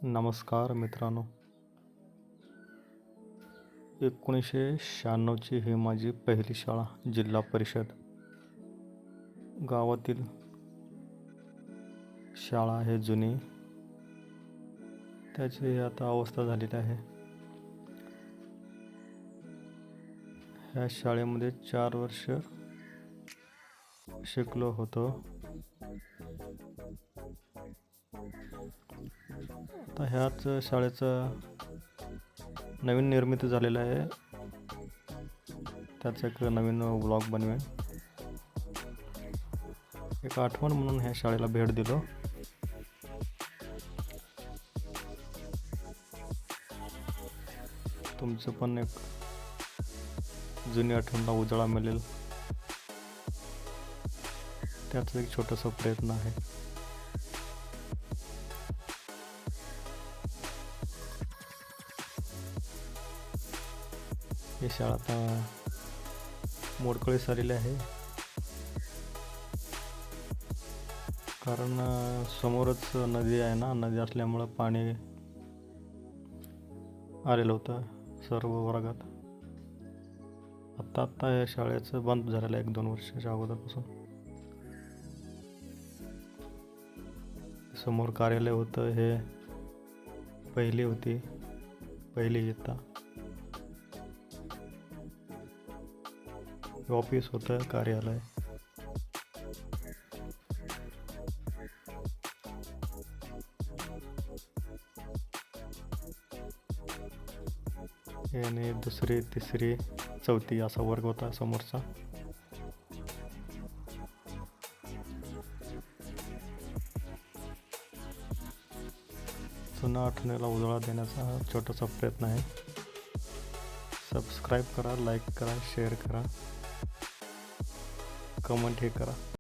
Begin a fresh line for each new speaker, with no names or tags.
नमस्कार मित्रांनो, 1996ची ही माझी पहिली शाळा. जिल्हा परिषद गावातील शाळा आहे जुनी. त्याची आता अवस्था झालेली आहे. ह्या शाळेमध्ये 4 वर्ष शिकलो होतो. आता ह्याच शाळेचं नवीन निर्मिती झालेलं आहे. त्याचं एक नवीन व्लॉग बनवेन. एक आठवण म्हणून ह्या शाळेला भेट दिलो. तुमचं पण एक जुनी आठवणला उजाळा मिळेल, त्याचं एक छोटासा प्रयत्न आहे. ही शाळा आता मोडकळीस आलेली आहे, कारण समोरच नदी आहे ना. नदी असल्यामुळं पाणी आलेलं होतं सर्व वर्गात. आत्ता या शाळेचं बंद झालेलं आहे 1-2 वर्षाच्या अगोदरपासून. समोर कार्यालय होतं, हे पहिली होती, पहिली इयत्ता. ऑफिस होतं, कार्यालय. आणि 2री, 3री, 4थी असा वर्ग होता समोरचा. जुन्या आठवणीला उजाळा देण्याचा हा छोटासा प्रयत्न आहे. सबस्क्राईब करा, लाईक करा, शेअर करा, कमेंटही करा.